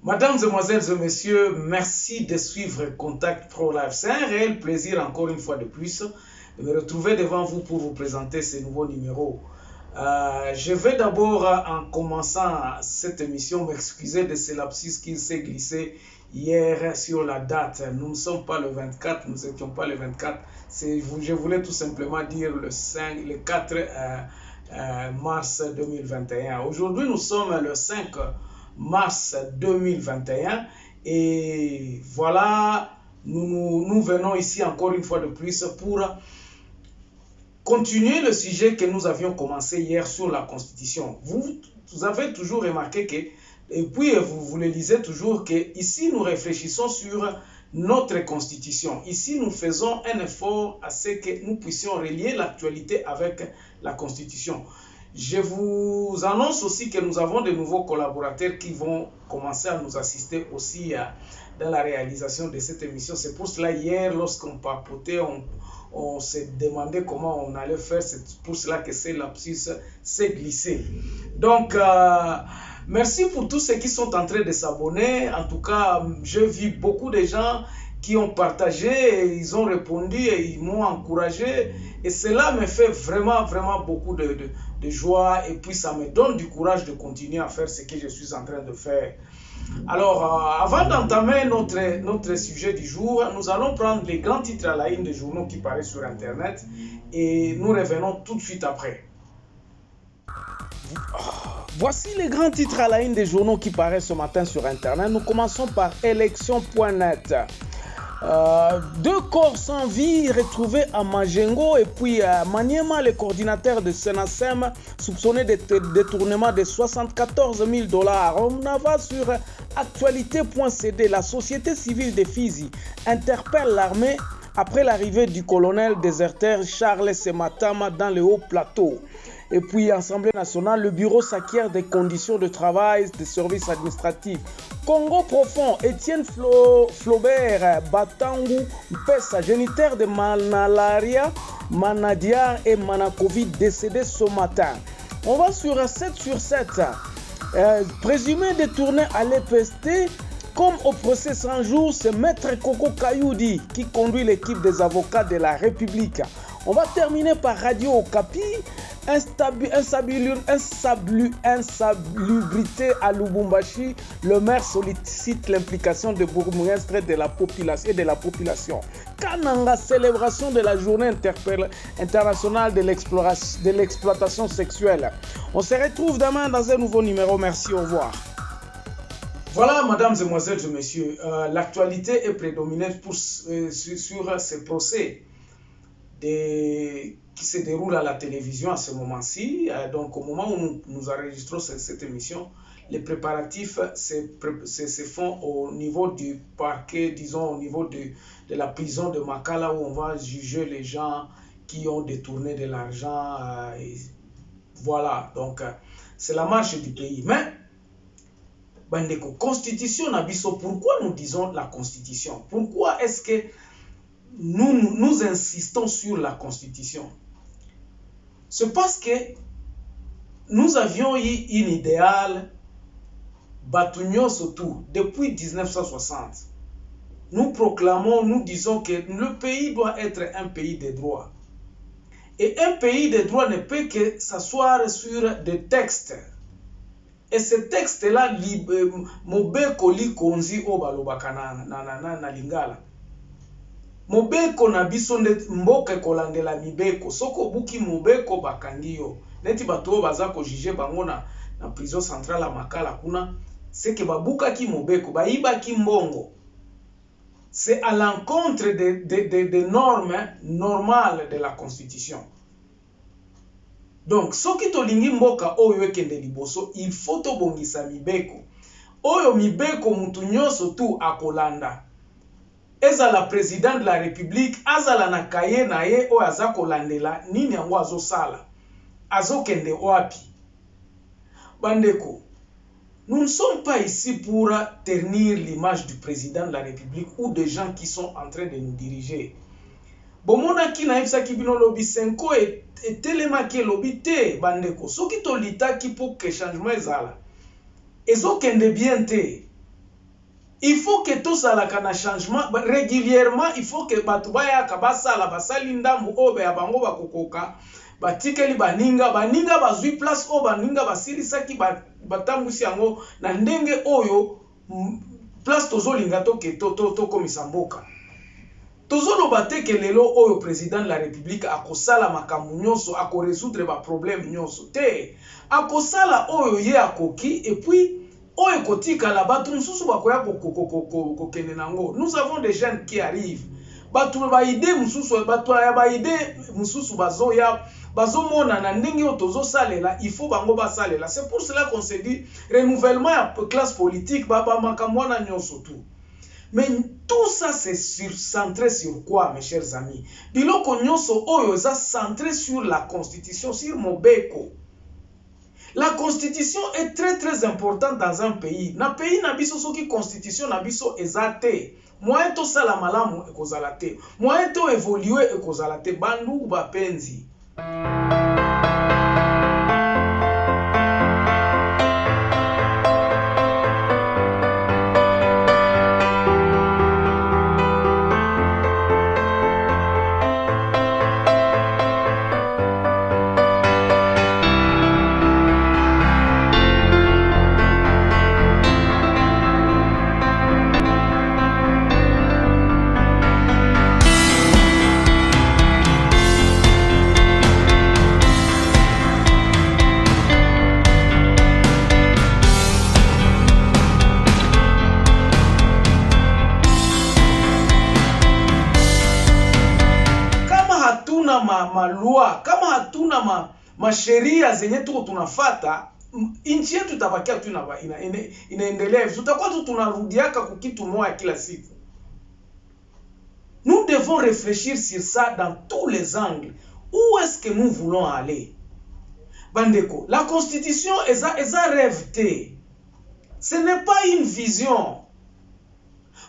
Mesdames, Mesdemoiselles et Messieurs, merci de suivre Contact Pro Live. C'est un réel plaisir, encore une fois de plus, de me retrouver devant vous pour vous présenter ces nouveaux numéros. Je vais d'abord, en commençant cette émission, m'excuser de ce lapsus qui s'est glissé hier sur la date. Nous ne sommes pas le 24, nous n'étions pas le 24. Je voulais tout simplement dire le 4 mars 2021. Aujourd'hui, nous sommes le 5 mars 2021 et voilà, nous venons ici encore une fois de plus pour continuer le sujet que nous avions commencé hier sur la Constitution. Vous avez toujours remarqué que, et puis vous le lisez toujours, que ici nous réfléchissons sur notre Constitution. Ici nous faisons un effort à ce que nous puissions relier l'actualité avec la Constitution. Je vous annonce aussi que nous avons de nouveaux collaborateurs qui vont commencer à nous assister aussi dans la réalisation de cette émission. C'est pour cela hier, lorsqu'on papotait, on s'est demandé comment on allait faire. C'est pour cela que ce lapsus s'est glissé. Donc, merci pour tous ceux qui sont en train de s'abonner. En tout cas, j'ai vu beaucoup de gens qui ont partagé, et ils ont répondu et ils m'ont encouragé. Et cela me fait vraiment beaucoup de joie. Et puis, ça me donne du courage de continuer à faire ce que je suis en train de faire. Alors, avant d'entamer notre sujet du jour, nous allons prendre les grands titres à la une des journaux qui paraissent sur Internet et nous revenons tout de suite après. Voici les grands titres à la une des journaux qui paraissent ce matin sur Internet. Nous commençons par élection.net. 2 corps sans vie retrouvés à Majengo et puis Maniema, le coordinateur de Senasem, soupçonné de détournement de 74 000 $. On va sur actualité.cd. La société civile de Fizi interpelle l'armée après l'arrivée du colonel déserteur Charles Sematama dans le haut plateau. Et puis, Assemblée nationale, le bureau s'acquiert des conditions de travail des services administratifs. Congo profond, Étienne Flaubert, Batangu, Mpessa, géniteur de Manalaria, Manadia et Manacovid décédés ce matin. On va sur 7 sur 7. Présumé détourné à l'EPST, comme au procès 100 jours, c'est Maître Koko Kayoudi qui conduit l'équipe des avocats de la République. On va terminer par Radio Okapi. Insalubrité à Lubumbashi, le maire sollicite l'implication des bourgmestres et de la population. Kananga, célébration de la journée internationale de l'exploitation sexuelle. On se retrouve demain dans un nouveau numéro. Merci, au revoir. Voilà, mesdames, mesdemoiselles et messieurs, l'actualité est prédominante sur ces procès qui se déroule à la télévision à ce moment-ci. Donc, au moment où nous enregistrons cette émission, les préparatifs se font au niveau du parquet, disons au niveau de la prison de Makala, où on va juger les gens qui ont détourné de l'argent. Voilà, donc c'est la marche du pays. Mais, Bandeko, Constitution Nabiso, pourquoi nous disons la Constitution? Pourquoi est-ce que nous insistons sur la Constitution? C'est parce que nous avions eu un idéal, Batunion surtout, depuis 1960. Nous proclamons, nous disons que le pays doit être un pays de droit. Et un pays de droit ne peut que s'asseoir sur des textes. Et ces textes-là, Mobeko li konzi obalobakana na lingala. Mobeko na biso mboka kolandela mibeko. Soko buki mobeko bakangiyo. Neti bato baza ko juger bango na prison centrale à Makala kuna. C'est que babuka ki mobeko, baiba ki mbongo. C'est à l'encontre des normes normales de la Constitution. Donc, soki tolingi mboka oyo ekende liboso, il faut tobongisa mibeko. Oyo mibeko mutu nyonso tu akolanda. Ezala président de la République, azala na kaye na ye oyo aza kolandela nini yango azosala. Azokende wapi. Bandeko, nous ne sommes pas ici pour ternir l'image du président de la République ou des gens qui sont en train de nous diriger. Bomona ki na yebisa ki bino lobi senko telema ki lobi te bandeko. Soki to lita ki pour que changement ezala. Ezokende bien te. il faut que tout ça la changement régulièrement. Il faut que batubaya kabasa la basalinda mu obe abango bakokoka batikeli baninga bazui place o baninga basilisaki batambusi yango na ndenge oyo place tozolinga to komisa mboka. Tozoloba te ke lelo oyo président de la République akosala makambo nyonso akorésoudre ba problème nyonso te. Akosala oyo ye akoki et puis oyo kotika la batu mususu bakoya kokende nango. Nous avons des jeunes qui arrivent. Batu ba idée mususu batu ya ba idée mususu bazoya bazomona na ndenge oyo tozosalela, il faut bango basalela. C'est pour cela qu'on se dit renouvellement ya classe politique ba makambo na nyonso tout. Mais tout ça c'est centré sur quoi, mes chers amis? Biloko nyonso oyo eza centré sur la constitution, sur mobeko. La constitution est très très importante dans un pays. Na pays na biso soki constitution na biso ezate. Moyen to sala malamu ekozala te. Moyen to évoluer ekozala te. Bandu bapenzi. Malua kama hatuna masheria zenye tuko tunafata, nchi yetu itabakia tu inaendelea. Tutakuwa tu tunarudiaka kukitu moja kila siku. Nous devons réfléchir sur ça dans tous les angles. Où est-ce que nous voulons aller? Bandeko, la constitution est un rêve té. Ce n'est pas une vision.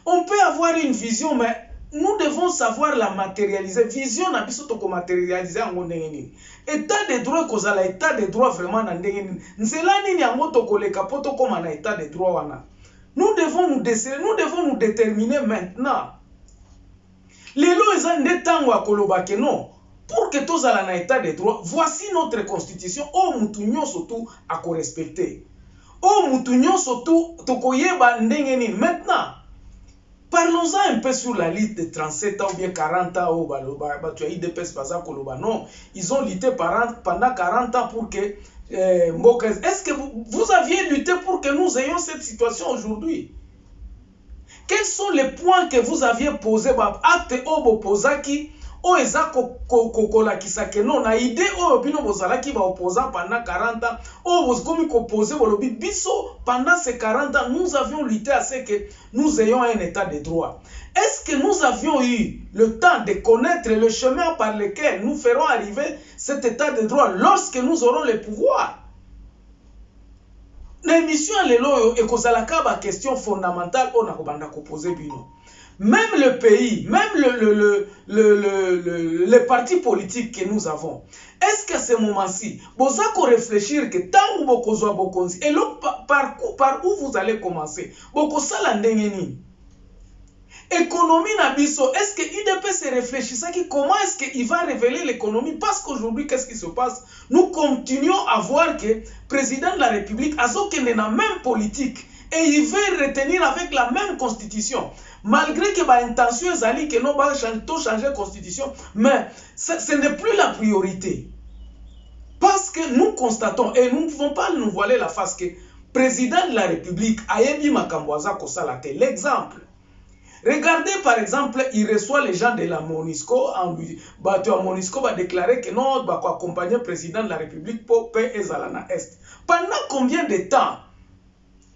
On peut avoir une vision, mais nous devons savoir la matérialiser. Vision na biso toko matérialiser en ndenge nini. État de droit kozala état de droit vraiment na ndenge nini. Nzela nini yango toko leka poto koma na état de droit wana. Nous devons nous décider, nous devons nous déterminer maintenant. Lelo eza nde tango akoloba ke non. Pour que tozala na état de droit, voici notre constitution. O mutu nyonso tu akorespecter. O mutu nyonso tu tokoyeba ndenge nini. Maintenant, parlons-en un peu sur la liste de 37 ans ou bien 40 ans. Non, ils ont lutté pendant 40 ans pour que... Est-ce que vous aviez lutté pour que nous ayons cette situation aujourd'hui? Quels sont les points que vous aviez posés? Acte obo posaki o eza kokola kisake non na idée o bino bozalaki ba opposant pendant 40 ans o boskomi ko poser bolobi biso pendant ces 40 ans nous avions lutté à ce que nous ayons un état de droit. Est-ce que nous avions eu le temps de connaître le chemin par lequel nous ferons arriver cet état de droit lorsque nous aurons le pouvoir? L'émission lelo ekozalaka ba question fondamentale on a kobanda ko poser bino. Même le pays, même les partis politiques que nous avons, est-ce qu'à ce moment-ci, vous avez réfléchir que tant que vous avez bokonzi, et par où vous allez commencer? Boko salandengeni. Économie nabiso, est-ce que IDP se réfléchit ça qui comment est-ce qu'il va révéler l'économie? Parce qu'aujourd'hui, qu'est-ce qui se passe? Nous continuons à voir que le président de la République a n'a la même politique et il veut retenir avec la même constitution. Malgré que l'intention est d'aller que nous allons changer la constitution, mais ce n'est plus la priorité. Parce que nous constatons, et nous ne pouvons pas nous voiler la face, que le président de la République a émis Makambwaza Kosalate. L'exemple. Regardez par exemple, il reçoit les gens de la MONUSCO, MONUSCO va déclarer que non, va accompagner le président de la République pour paix et Zalana Est. Pendant combien de temps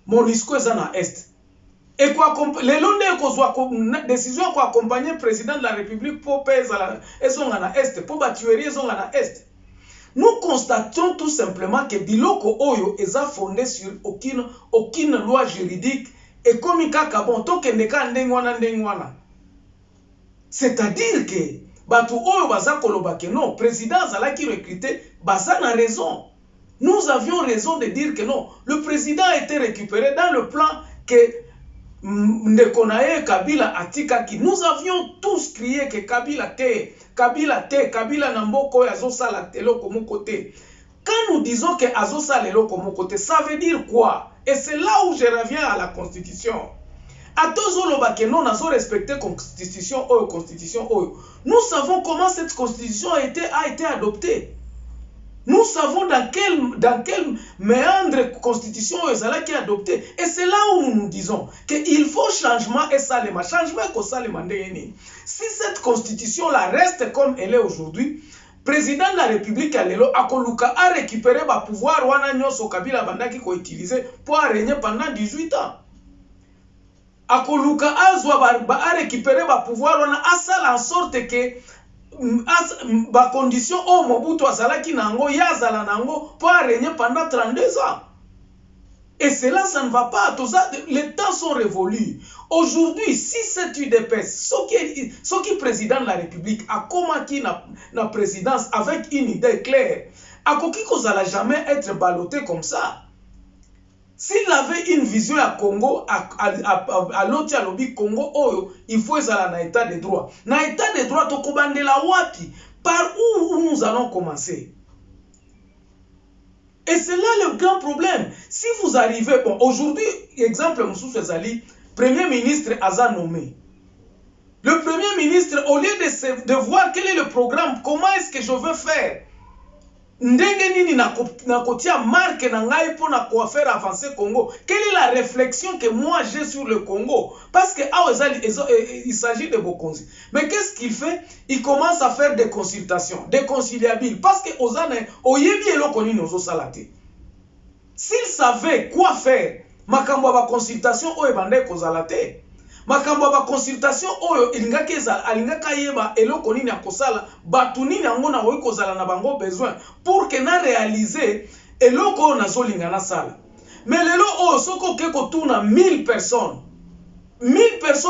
MONUSCO est Zalana Est? Et quoi, les Londres ont décision pour accompagner le président de la République pour paix et Zalana Est, pour batuer Zalana Est. Nous constatons tout simplement que Biloko Oyo est fondé sur aucune loi juridique. Et comme il c'est-à-dire que Batu Oyo Baza Kolobake, non, président Zalaki recruté, Baza a raison. Nous avions raison de dire que non, le président a été récupéré dans le plan que Ndekonaye Kabila atikaki. Nous avions tous crié que Kabila te, Kabila te, Kabila Namboko azosala eloko moko te. Quand nous disons que azosala eloko moko te, ça veut dire quoi? Et c'est là où je reviens à la constitution. Atozoloba que non azo respecter constitution ou constitution ou. Nous savons comment cette constitution a été adoptée. Nous savons dans quel méandre constitution ezala qui est adoptée. Et c'est là où nous nous disons qu'il faut changement et salema. Changement et salema. Si cette constitution-là reste comme elle est aujourd'hui, président de la République Alelo Akoluka a récupéré le pouvoir wana nyoso Kabila bandaki ko utiliser pour régner pendant 18 ans. Akoluka a récupéré le pouvoir wana asala en sorte que ba condition au Mobutu azalaki nango yazala nango pour régner pendant 32 ans. Et cela, ça ne va pas. Les temps sont révolus. Aujourd'hui, si c'est UDPS, ce qui est président de la République a commis la présidence avec une idée claire, a coquille qu'on n'allait jamais être ballotté comme ça. S'il avait une vision à Congo, à l'autre à lobby Congo, oh, il faut aller dans l'état de droit. Dans l'état de droit, tu commandes la wapi. Par où nous allons commencer? Et c'est là le grand problème. Si vous arrivez, bon, aujourd'hui, exemple, Moussou Fezali, Premier ministre Aza nommé. Le Premier ministre, au lieu de voir quel est le programme, comment est-ce que je veux faire, ndenge nini nakotia marque na ngai pour faire avancer Congo. Quelle est la réflexion que moi j'ai sur le Congo? Parce que il s'agit de Bokonzi. Mais qu'est-ce qu'il fait? Il commence à faire des consultations, des conciliables. Parce que Ozane, oyebi eloko nini ozo salate. S'il savait quoi faire, makambo ba consultation o ebande kozalate. Makambo ba consultation oyo alingaka yeba eloko nini akosala batu nini yango na oyi kozala na bango besoin pour que na réaliser eloko na zolingana sala. Mais lelo oyo soko ke kotuna 1000 personnes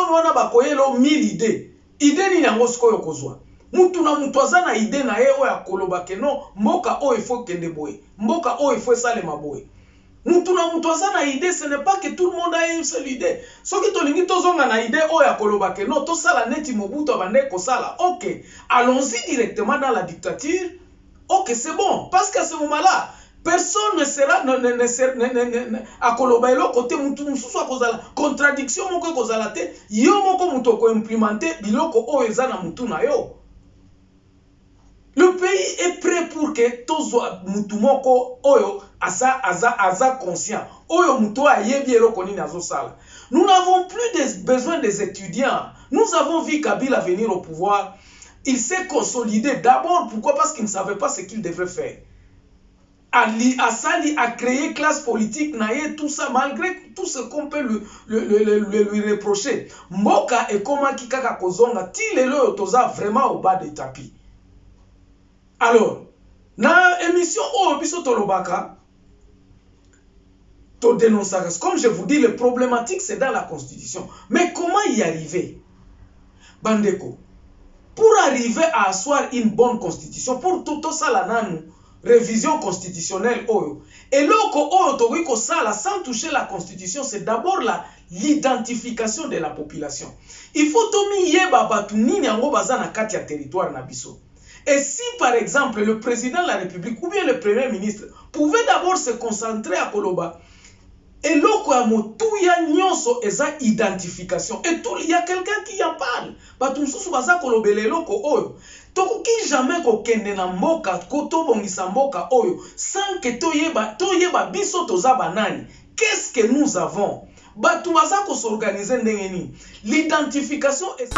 wana bakoyelo 1000 idées nini yango siko yokozwa mutu na mutu azana idée na ye oyo akoloba ke no mboka oyo ifo kende boye mboka oyo ifo salema boye. Mutu na mutu azana idée, ce n'est pas que tout le monde a une seule idée. Ce qui tolingi tozonga na idée oya koloba ke no to sala neti Mobutu abande ko sala. OK, allons-y directement dans la dictature. OK, c'est bon parce qu'à ce moment-là, personne ne sera a koloba elo côté mutu mususu akozala contradiction moko kozala te yo moko mutu ko implémenter biloko oyo ezana mutu na yo. Le pays est prêt pour que tozo mutu moko oyo aza conscient. Oyo mutu ayebi eloko nini azosala. Nous n'avons plus besoin des étudiants. Nous avons vu Kabila venir au pouvoir. Il s'est consolidé d'abord. Pourquoi? Parce qu'il ne savait pas ce qu'il devrait faire. Asali a créé classe politique, naïe, tout ça, malgré tout ce qu'on peut lui reprocher. Mboka et Koma Kikaka Kozonga, ti lelo toza vraiment au bas des tapis. Alors, dans l'émission Obiso Tolobaka, to dénoncer, comme je vous dis, le problématique c'est dans la Constitution. Mais comment y arriver? Bandeko, pour arriver à asseoir une bonne Constitution, pour tout ça là, révision constitutionnelle, et l'oko sans toucher la Constitution, c'est d'abord l'identification de la population. Il faut tomi yeba batu nini yango baza na kati ya territoire na biso. Et si par exemple le président de la République ou bien le premier ministre pouvait d'abord se concentrer à Koloba, et loko ya motuya nyonso eza identification, et tout il y a quelqu'un qui en parle. Batu mususu baza kolobele loko oyo. Tokoki jamais kokende na mboka koto bongisa mboka oyo sans que toyeba biso toza banani. Qu'est-ce que nous avons? Batu baza ko s'organiser ndenge nini? L'identification est